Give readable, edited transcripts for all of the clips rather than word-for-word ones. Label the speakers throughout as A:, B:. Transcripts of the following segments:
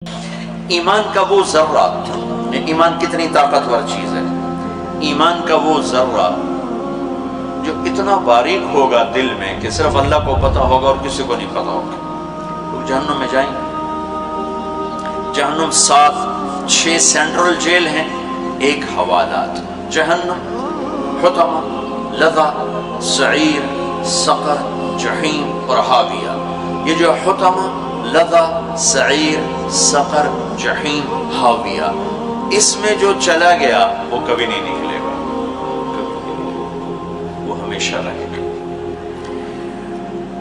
A: ایمان کا وہ ذرہ، ایمان کتنی طاقتور چیز ہے، ایمان کا وہ ذرہ جو اتنا باریک ہوگا دل میں کہ صرف اللہ کو پتہ ہوگا اور کسی کو نہیں پتہ ہوگا، لوگ جہنم میں جائیں گے۔ جہنم 6 سینٹرل جیل ہیں، ایک حوالات، جہنم، حطمہ، لظہ، سعیر، سقر، جحیم اور حاویہ۔ یہ جو حطمہ، لظہ، سعیر، سقر، جحیم، حاویہ، اس میں جو چلا گیا وہ کبھی نہیں نکلے گا، وہ ہمیشہ رہے گا۔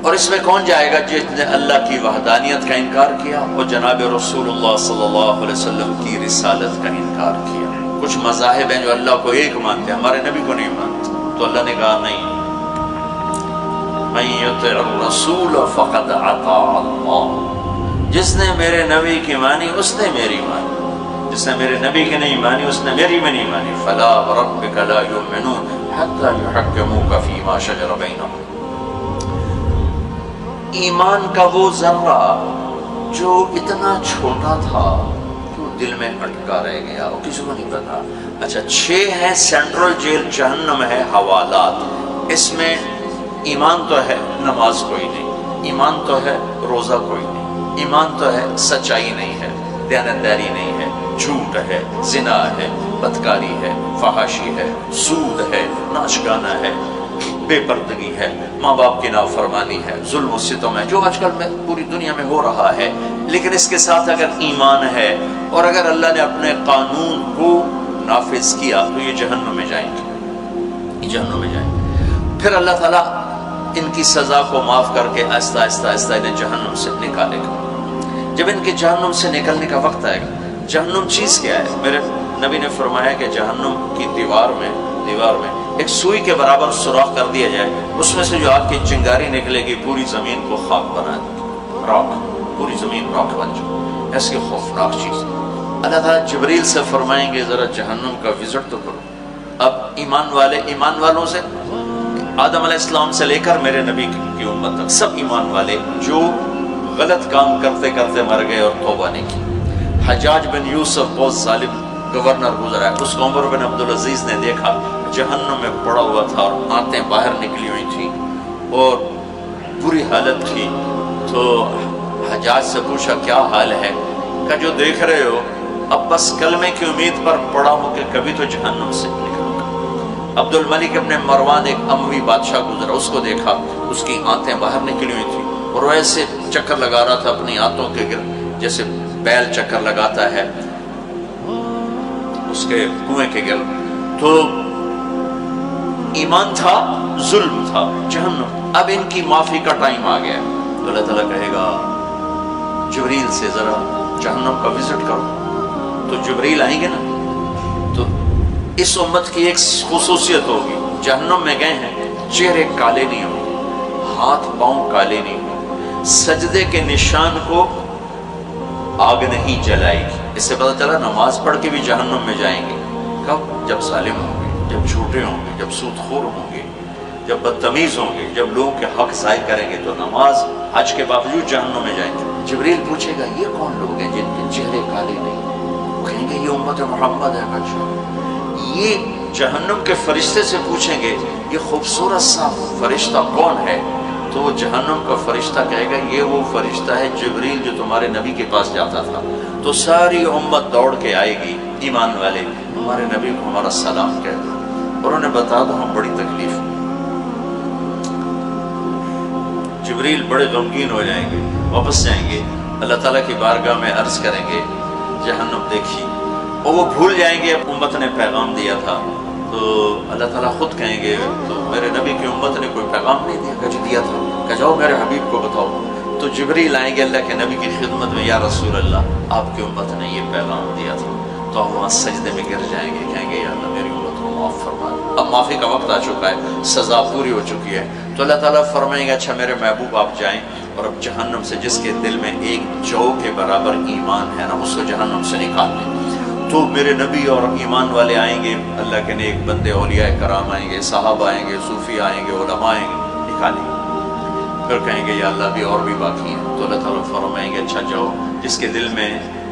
A: اور اس میں کون جائے گا؟ جس نے اللہ کی وحدانیت کا انکار کیا اور جناب رسول اللہ صلی اللہ علیہ وسلم کی رسالت کا انکار کیا۔ کچھ مذاہب ہیں جو اللہ کو ایک مانتے ہیں، ہمارے نبی کو نہیں مانتے، تو اللہ نے کہا نہیں، من یطع الرسول فقد اطاع اللہ، جس نے میرے نبی کی مانی اس نے میری مانی، جس نے میرے نبی کی نہیں مانی اس نے میری بھی نہیں مانی۔ فلا وربک لا یؤمنون حتی یحکموک فیما شجر بینہم۔ ایمان کا وہ ذرہ جو اتنا چھوٹا تھا کہ وہ دل میں اٹکا رہ گیا اور کسی کو نہیں پتا۔ اچھا 6 ہے سینٹرل جیل، جہنم ہے حوالات، اس میں ایمان تو ہے، نماز کوئی نہیں، ایمان تو ہے، روزہ کوئی نہیں، ایمان تو ہے، سچائی نہیں ہے، دیانتداری نہیں ہے، جھوٹ ہے، زنا ہے، بدکاری ہے، فحاشی ہے، سود ہے، ناشگانہ ہے، بے پردگی ہے، ماں باپ کی نافرمانی ہے، ظلم و ستم ہے، جو آج کل میں پوری دنیا میں ہو رہا ہے۔ لیکن اس کے ساتھ اگر ایمان ہے اور اگر اللہ نے اپنے قانون کو نافذ کیا تو یہ جہنم میں جائیں گے، یہ جہنم میں جائیں گے۔ پھر اللہ تعالیٰ ان کی سزا کو معاف کر کے آہستہ آہستہ آہستہ انہیں جہنم سے نکالے گا۔ جب ان کے جہنم سے نکلنے کا وقت آئے گا، جہنم چیز کیا ہے؟ میرے نبی نے فرمایا کہ جہنم کی دیوار میں ایک سوئی کے برابر سوراخ کر دیا جائے، اس میں سے جو آگ کی چنگاری نکلے گی پوری زمین کو خاک بنا دے گی، راک، پوری زمین راک بن جائے، ایسی خوفناک چیز۔ اللہ تعالیٰ جبریل سے فرمائیں گے ذرا جہنم کا وزٹ تو کرو۔ اب ایمان والوں سے، آدم علیہ السلام سے لے کر میرے نبی کی امت تک سب ایمان والے جو غلط کام کرتے کرتے مر گئے اور توبہ نہیں کی۔ حجاج بن یوسف بہت ظالم گورنر گزرا ہے، اس کو عمر بن عبدالعزیز نے دیکھا جہنم میں پڑا ہوا تھا اور آنتیں باہر نکلی ہوئی تھی اور بری حالت تھی، تو حجاج سے پوچھا کیا حال ہے؟ کہ جو دیکھ رہے ہو اب بس کلمے کی امید پر پڑا ہوں کہ کبھی تو جہنم سے نکلوں گا۔ عبد الملک ابن مروان ایک اموی بادشاہ گزرا، اس کو دیکھا اس کی آنتیں باہر نکلی ہوئی تھی اور وہ ایسے چکر لگا رہا تھا اپنی آنتوں کے گرد جیسے بیل چکر لگاتا ہے اس کے کنویں کے گرد۔ تو ایمان تھا، ظلم تھا، جہنم۔ اب ان کی معافی کا ٹائم آ گیا تو اللہ تعالیٰ کہے گا جبریل سے ذرا جہنم کا وزٹ کرو، تو جبریل آئیں گے نا، تو اس امت کی ایک خصوصیت ہوگی، جہنم میں گئے ہیں چہرے کالے نہیں ہوں گے، ہاتھ پاؤں کالے نہیں ہوں گے، سجدے کے نشان کو آگ نہیں جلائے گی۔ اس سے پتہ چلا نماز پڑھ کے بھی جہنم میں جائیں گے۔ کب؟ جب ظالم ہوں گے، جب جھوٹے ہوں گے، جب سود خور ہوں گے، جب بدتمیز ہوں گے، جب لوگوں کے حق ضائع کریں گے تو نماز حج کے باوجود جہنم میں جائیں گے۔ جبریل پوچھے گا یہ کون لوگ ہیں جن کے چہرے کالے نہیں؟ وہ کہیں گے یہ امت محمد ہے۔ بچہ یہ جہنم کے فرشتے سے پوچھیں گے یہ خوبصورت سا فرشتہ کون ہے؟ تو وہ جہنم کا فرشتہ کہے گا یہ وہ فرشتہ ہے جبریل جو تمہارے نبی کے پاس جاتا تھا۔ تو ساری امت دوڑ کے آئے گی، ایمان والے ہمارے نبی کو ہمارا سلام کہہ دو اور انہیں بتا دو ہم بڑی تکلیف میں۔ جبریل بڑے غمگین ہو جائیں گے، واپس جائیں گے، اللہ تعالیٰ کی بارگاہ میں عرض کریں گے جہنم دیکھی، اور وہ بھول جائیں گے امت نے پیغام دیا تھا۔ تو اللہ تعالیٰ خود کہیں گے تو میرے نبی کی امت نے کوئی پیغام نہیں دیا؟ کہ دیا تھا، کہ جاؤ میرے حبیب کو بتاؤ۔ تو جبریل آئیں گے اللہ کے نبی کی خدمت میں، یا رسول اللہ آپ کی امت نے یہ پیغام دیا تھا۔ تو ہم وہاں سجدے میں گر جائیں گے، کہیں گے یا اللہ میری امت کو معاف فرما۔ اب معافی کا وقت آ چکا ہے، سزا پوری ہو چکی ہے، تو اللہ تعالیٰ فرمائیں گے اچھا میرے محبوب آپ جائیں اور اب جہنم سے جس کے دل میں ایک جو کے برابر ایمان ہے نا اس کو جہنم سے نکال لیں۔ تو میرے نبی اور ایمان والے آئیں گے، اللہ کے نیک بندے اولیاء کرام آئیں گے، صحابہ آئیں گے، صوفی آئیں گے، علماء آئیں گے، نکالیں گے۔ پھر کہیں گے یا اللہ بھی اور بھی باقی ہیں، تو اللہ تعالیٰ فرمائیں گے اچھا جاؤ جس کے دل میں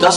A: 10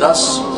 A: 10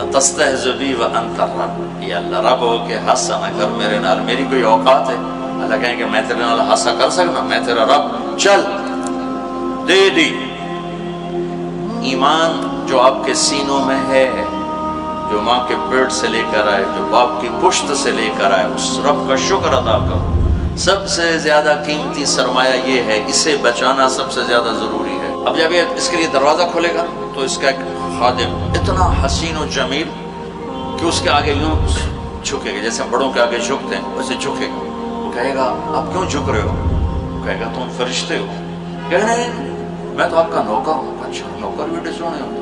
A: تستہزئ بی وانت الرب، یا اللہ رب ہو کے ہنسا نہ کر میرے نال، میری کوئی اوقات ہے؟ اللہ کہیں کہ میں تیرے نال ہنسا کر سکنا؟ میں تیرا رب، چل دے دی۔ ایمان جو آپ کے سینوں میں ہے، جو ماں کے پیٹ سے لے کر آئے، جو باپ کی پشت سے لے کر آئے، اس رب کا شکر ادا کرو۔ سب سے زیادہ قیمتی سرمایہ یہ ہے، اسے بچانا سب سے زیادہ ضروری ہے۔ اب جب یہ اس کے لیے دروازہ کھولے گا تو اس کا ایک خادم اتنا حسین و جمیل کہ اس کے آگے یوں جھکے گا، جیسے بڑوں کے آگے جھکتے ہیں ویسے جھکے گا۔ وہ کہے گا آپ کیوں جھک رہے ہو؟ وہ کہے گا تم فرشتے ہو۔ کہے گا نہیں میں تو آپ کا نوکر ہوں۔ اچھا نوکر بھی سونے ہوں؟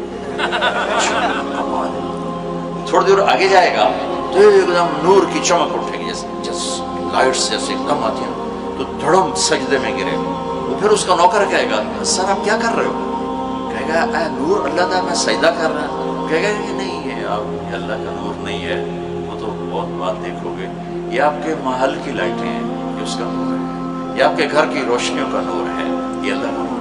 A: تھوڑی دور آگے جائے گا تو ایک دم نور کی چمک اٹھے گی، جیسے لائٹس جیسے کم آتی ہیں، تو دھڑم سجدے میں گرے گا۔ وہ پھر اس کا نوکر کہے گا سر آپ کیا کر رہے ہو؟ کہے گا اے نور اللہ تعالیٰ میں سجدہ کر رہا ہوں۔ کہے گا یہ نہیں ہے، آپ اللہ کا نور نہیں ہے، وہ تو بہت بات دیکھو گے، یہ آپ کے محل کی لائٹیں ہیں، یہ اس کا نور ہے، یہ آپ کے گھر کی روشنیوں کا نور ہے، یہ اللہ کا نور ہے۔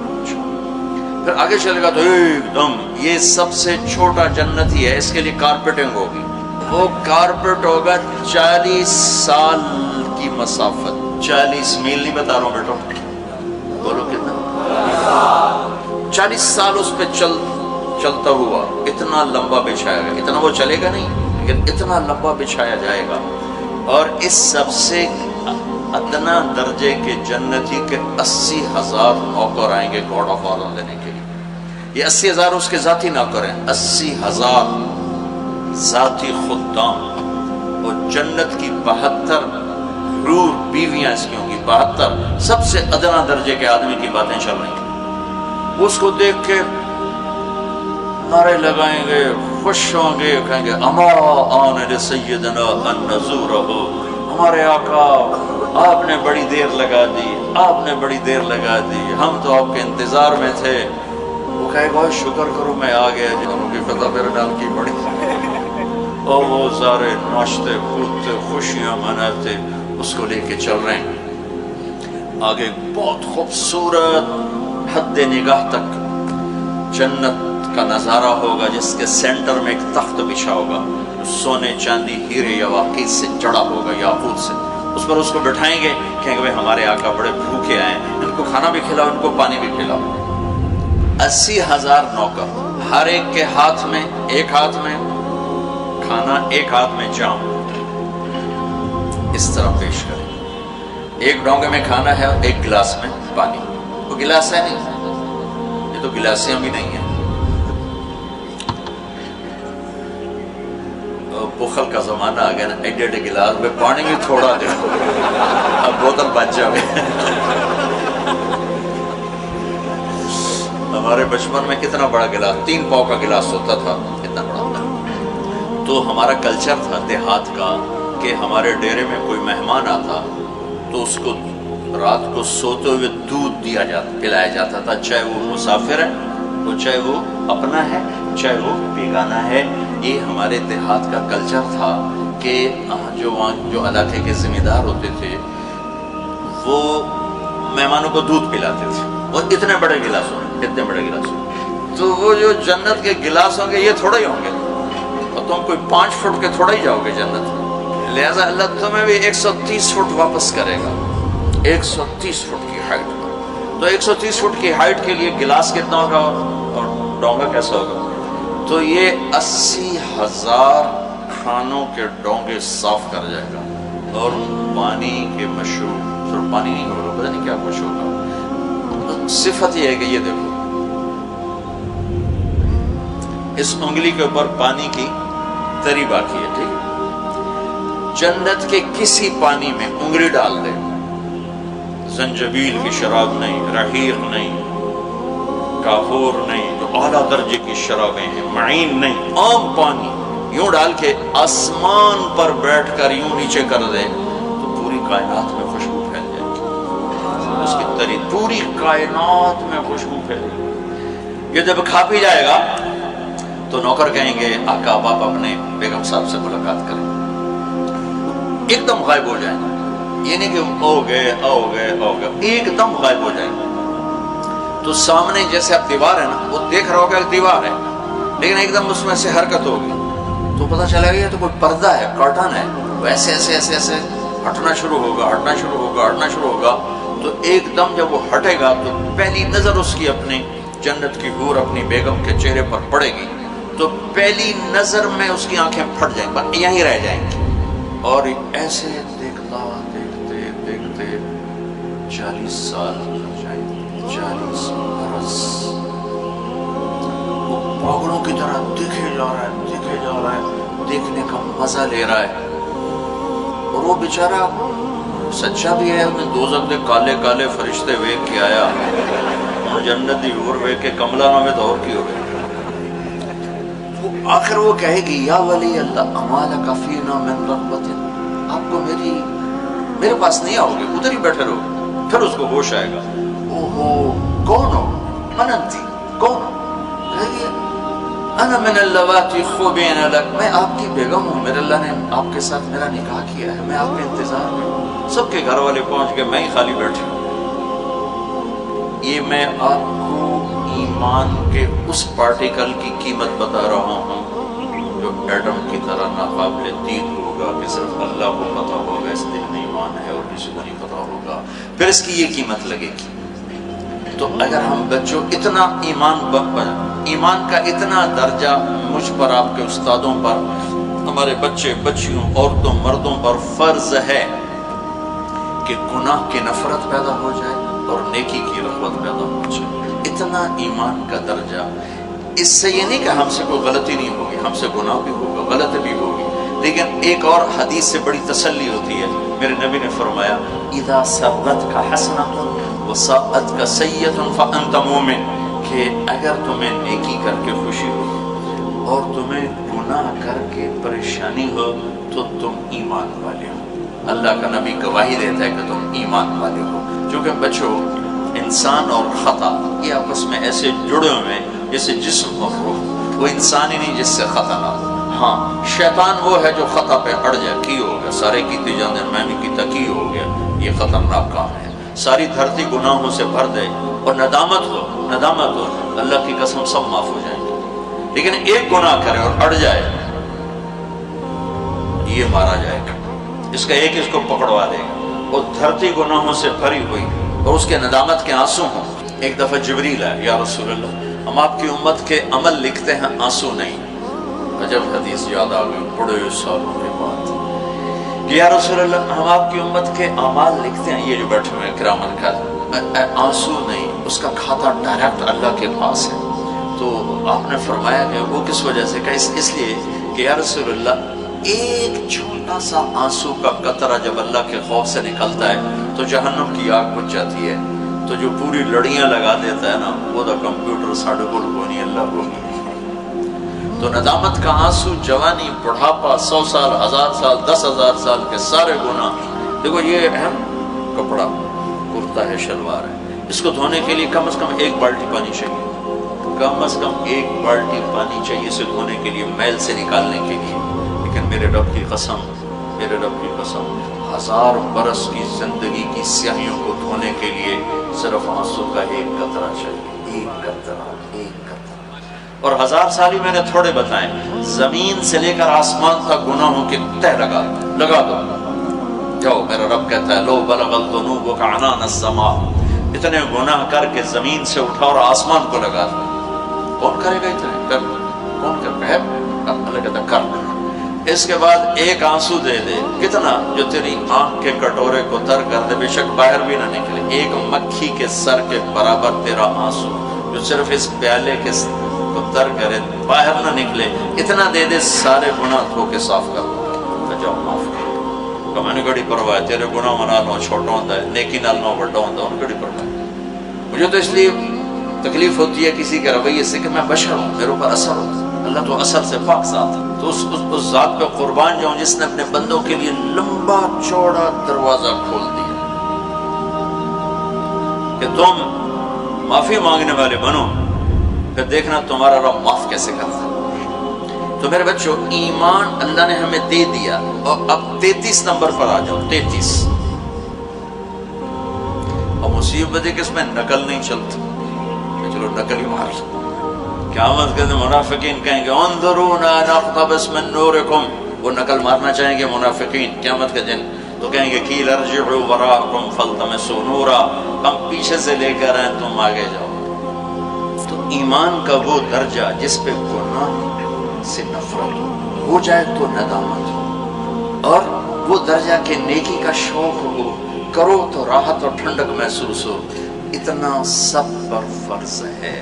A: پھر آگے چلے گا تو ایک دم یہ سب سے چھوٹا جنتی ہے، اس کے لیے کارپیٹنگ ہوگی۔ وہ کارپیٹ ہوگا 40 سال کی مسافت، 40 میل نہیں بتا رہا ہوں بیٹا، بولو کتنا؟ 40 سال اس پہ چلتا ہوا اتنا لمبا بچھایا گیا، اتنا وہ چلے گا نہیں لیکن اتنا لمبا بچھایا جائے گا۔ اور اس سب سے ادنا درجے کے جنتی کے 80,000 نوکر آئیں گے گاڈ آف آنر لینے کے لیے۔ یہ 80,000 اس کے ذاتی نوکر ہیں، 80,000 ذاتی خدام، اور جنت کی 72 حور بیویاں اس کی ہوں گی، 72 سب سے ادنا درجے کے آدمی کی باتیں چل رہی ہیں۔ اس کو دیکھ کے نعرے لگائیں گے، خوش ہوں گے، کہیں گے اما آن لسیدنا ان نزورہ، ہمارے آقا آپ نے بڑی دیر لگا دی، آپ نے بڑی دیر لگا دی، ہم تو آپ کے انتظار میں تھے۔ وہ کہے گا شکر کرو میں آ گیا، جنہوں کی فتح میرے نال کی بڑی اور وہ سارے ناشتے کودتے خوشیاں مناتے اس کو لے کے چل رہے ہیں۔ آگے بہت خوبصورت حد نگاہ تک جنت کا نظارہ ہوگا، جس کے سینٹر میں ایک تخت بچھا ہوگا، سونے چاندی ہیرے یواقیت سے جڑا ہوگا، یاقوت سے۔ اس پر اس کو بٹھائیں گے، کہیں گے بھائی ہمارے آقا بڑے بھوکے آئے ہیں، ان کو کھانا بھی کھلاؤ، ان کو پانی بھی کھلاؤ۔ 80,000 نوکر، ہر ایک کے ہاتھ میں، ایک ہاتھ میں کھانا، ایک ہاتھ میں جام، اس طرح پیش کریں۔ ایک ڈونگے میں کھانا ہے اور ایک گلاس میں پانی۔ وہ گلاس ہے نہیں، یہ تو گلاسیاں بھی نہیں ہیں۔ بخل کا زمانہ آ گیا نا، ایڈے ایڈے گلاس میں پانی بھی تھوڑا دے، اب بوتل بچ جاوے۔ ہمارے بچپن میں کتنا بڑا گلاس، 3 پاؤ کا گلاس ہوتا تھا، اتنا بڑا ہوتا۔ تو ہمارا کلچر تھا دیہات کا کہ ہمارے ڈیرے میں کوئی مہمان آتا تو اس کو رات کو سوتے ہوئے دودھ دیا جاتا، پلایا جاتا تھا، چاہے وہ مسافر ہے، وہ چاہے وہ اپنا ہے، چاہے وہ بیگانہ ہے۔ یہ ہمارے دیہات کا کلچر تھا کہ جو علاقے کے ذمہ دار ہوتے تھے وہ مہمانوں کو دودھ پلاتے تھے، اور اتنے بڑے گلاس ہوں گے، اتنے بڑے گلاس ہوں گے۔ تو وہ جو جنت کے گلاس ہوں گے یہ تھوڑے ہی ہوں گے، اور تم کوئی 5 فٹ کے تھوڑا ہی جاؤ گے جنت میں۔ لہٰذا اللہ تمہیں بھی 130 فٹ واپس کرے گا، 130 فٹ کی ہائٹ پر۔ تو 130 فٹ کی ہائٹ کے لیے گلاس کتنا ہوگا اور ڈونگا کیسا ہوگا؟ تو یہ 80,000 کھانوں کے ڈونگے صاف کر جائے گا، اور پانی کے مشروب، صرف پانی نہیں ہوگا، پتہ نہیں کیا کچھ ہوگا۔ صفت یہ ہے کہ یہ دیکھو اس انگلی کے اوپر پانی کی تری باقی ہے، ٹھیک ہے؟ جنت کے کسی پانی میں انگلی ڈال دے، زنجبیل کی شراب نہیں، رحیق نہیں، کافور نہیں، جو اعلیٰ درجے کی شرابیں ہیں، معین نہیں، عام پانی یوں ڈال کے آسمان پر بیٹھ کر یوں نیچے کر دے تو پوری کائنات میں خوشبو پھیل جائے گی، اس کی تری پوری کائنات میں خوشبو پھیلے گی۔ یہ جب کھا پی جائے گا تو نوکر کہیں گے آقا آپ اپنے بیگم صاحب سے ملاقات کریں، ایک دم غائب ہو جائیں گے، یہ نہیں کہ آؤ گئے، ایک دم غائب ہو جائیں گے۔ تو سامنے جیسے اب دیوار ہے نا، وہ دیکھ رہا ہوگا کہ دیوار ہے، لیکن ایک دم اس میں سے حرکت ہوگی، تو پتہ چلا گیا تو کوئی پردہ ہے، کرٹن ہے، وہ ایسے ایسے ایسے ایسے ہٹنا شروع ہوگا، ہٹنا شروع ہوگا، ہٹنا شروع ہوگا. تو ایک دم جب وہ ہٹے گا تو پہلی نظر اس کی اپنی جنت کی حور اپنی بیگم کے چہرے پر پڑے گی تو پہلی نظر میں اس کی آنکھیں پھٹ جائیں گی، یہیں رہ جائیں گی. اور ایسے دیکھتے دیکھتے 40 سال گزر جائیں گے، 40 برس. وہ پاگلوں کی طرح دیکھے جا رہا ہے، دیکھے جا رہا ہے، دیکھنے کا مزہ لے رہا ہے. اور وہ بیچارہ سچا بھی ہے، انہیں دوزخ دے کالے کالے فرشتے ویک کے آیا اور جنت دی حور ویک کے کملا نامے دور کی ہو گئے. آخر وہ کہے گی یا ولی اللہ امالک فینا من رغبت، آپ کو میرے پاس نہیں آؤ گے، ادھر ہی بیٹھے رہو. پھر اس کو ہوش آئے گا، اوہو کون ہو؟ من انتی، کون ہو؟ کہے گی انا من اللواتی خوبین لک، میں آپ کی بیگم ہوں، میرے اللہ نے آپ کے ساتھ میرا نکاح کیا ہے، میں آپ کے انتظار میں ہوں. سب کے گھر والے پہنچ گئے، میں ہی خالی بیٹھی ہوں. یہ میں آپ کو ایمان کے اس پارٹیکل کی قیمت بتا رہا ہوں جو ایٹم کی طرح ناقابل دید ہوگا کہ صرف اللہ کو پتا ہوگا اس دل میں ایمان ہے اور کسی کو نہیں پتا ہوگا، پھر اس کی یہ قیمت لگے گی. تو اگر ہم بچوں اتنا ایمان کا اتنا درجہ مجھ پر، آپ کے استادوں پر، ہمارے بچے بچیوں عورتوں مردوں پر فرض ہے کہ گناہ کی نفرت پیدا ہو جائے اور نیکی کی رغبت پیدا ہو جائے. اتنا ایمان کا درجہ. اس سے یہ نہیں کہ ہم سے کوئی غلطی نہیں ہوگی، ہم سے گناہ بھی ہوگا، غلط بھی ہوگی، لیکن ایک اور حدیث سے بڑی تسلی ہوتی ہے. میرے نبی نے فرمایا اذا سرتک حسنۃ وساءتک سیئۃ فانت مومن، کہ اگر تمہیں نیکی کر کے خوشی ہو اور تمہیں گناہ کر کے پریشانی ہو تو تم ایمان والے ہو. اللہ کا نبی گواہی دیتا ہے کہ تم ایمان والے ہو. چونکہ بچوں انسان اور خطا یہ آپس میں ایسے جڑے ہوئے ہیں جیسے جسم اور روح. وہ انسان ہی نہیں جس سے خطا نہ ہو. ہاں شیطان وہ ہے جو خطا پہ اڑ جائے، کی ہو گیا سارے کیتے جانے میں بھی کیتا، کی ہو گیا، یہ خطرناک کام ہے. ساری دھرتی گناہوں سے بھر دے اور ندامت ہو، اللہ کی قسم سب معاف ہو جائیں گے. لیکن ایک گناہ کرے اور اڑ جائے، یہ مارا جائے گا، اس کا ایک اس کو پکڑوا دے گا. اور دھرتی گناہوں سے بھری ہوئی اور اس کے ندامت کے آنسو ہوں. ایک دفعہ جبریل آئے، یا رسول اللہ ہم آپ کی امت کے عمل لکھتے ہیں، آنسو نہیں. عجب حدیث یاد آ گئی بڑے سالوں کے بعد کہ یا رسول اللہ ہم آپ کی امت کے اعمال لکھتے ہیں، یہ جو بیٹھے ہوئے کرامن کا آنسو نہیں، اس کا کھاتا ڈائریکٹ اللہ کے پاس ہے. تو آپ نے فرمایا کہ وہ کس وجہ سے؟ کہ اس لیے کہ یا رسول اللہ ایک چھوٹا سا آنسو کا قطرہ جب اللہ کے خوف سے نکلتا ہے تو جہنم کی آگ بجھ جاتی ہے. تو جو پوری لڑیاں لگا دیتا ہے نا وہ تو کمپیوٹر ساڑھے کو نہیں، اللہ کو نہیں. تو ندامت کا آنسو، جوانی، بڑھاپا، 100 سال، 1000 سال، 10,000 سال کے سارے گناہ. دیکھو یہ اہم کپڑا کرتا ہے، شلوار ہے، اس کو دھونے کے لیے کم از کم 1 بالٹی پانی چاہیے، کم از کم 1 بالٹی پانی چاہیے اسے دھونے کے لیے، میل سے نکالنے کے لیے. لیکن میرے رب کی قسم 1000 برس کی زندگی کی سیاہیوں کو دھونے کے لیے صرف آنسو کا 1 قطرہ چاہیے، 1 قطرہ. اور 1000 سال ہی میں نے تھوڑے بتائیں، زمین سے لے کر آسمان تک گناہوں کے تہ لگا دو. جاؤ، میرا رب کہتا ہے لو بلغ الذنوب عنان السماء، اتنے گناہ کر کے زمین سے اٹھا اور آسمان کو لگا دو. کون کرے گا اتنے؟ کون کرے گا؟ اللہ کہتا ہے کر. اس کے بعد 1 آنسو دے دے، کتنا؟ جو تیری آنکھ کے کٹورے کو تر کر دے، بے شک باہر بھی نہ نکلے. 1 مکھی کے سر کے برابر تیرا آنسو جو صرف اس پیالے کے کو تر کرے، باہر نہ نکلے، اتنا دے دے، سارے گناہ دھو کے صاف کر دو. جاؤ معاف کر. کہ میں نے گڑی پرواہ ہے، تیرے گناہ منا لو چھوٹا ہوتا ہے، نیکی نال نو بڑا ہوتا ہے، گڑی پرواہ ہے. مجھے تو اس لیے تکلیف ہوتی ہے کسی کے رویے سے کہ میں بشر ہوں، میرے اوپر اثر ہوتا ہے. اللہ تو اثر سے پاک ذات ہے. تو اس ذات پہ قربان جاؤں جس نے اپنے بندوں کے لیے لمبا چوڑا دروازہ کھول دیا کہ تم معافی مانگنے والے بنو، پھر دیکھنا تمہارا رب معاف کیسے کرتا ہے. تو میرے بچوں ایمان اللہ نے ہمیں دے دیا. اور اب 33 نمبر پر آ جاؤ. 33. اور مصیبت ہے کہ اس میں نقل نہیں چلتی. چلو نقل ہی مار لو. قیامت کے دن منافقین کہیں گے انظرونا نقتبس من نورکم، وہ نقل مارنا چاہیں گے منافقین قیامت کے دن، تو کہیں گے قیل ارجعوا وراءکم فالتمسوا نورا، ہم پیچھے سے لے کر آئیں تم آگے جاؤ۔ تو ایمان کا وہ درجہ جس پہ گناہ سے نفرت ہو جائے تو ندامت ہو، اور وہ درجہ کہ نیکی کا شوق ہو، کرو تو راحت اور ٹھنڈک محسوس ہو، اتنا سب پر فرض ہے۔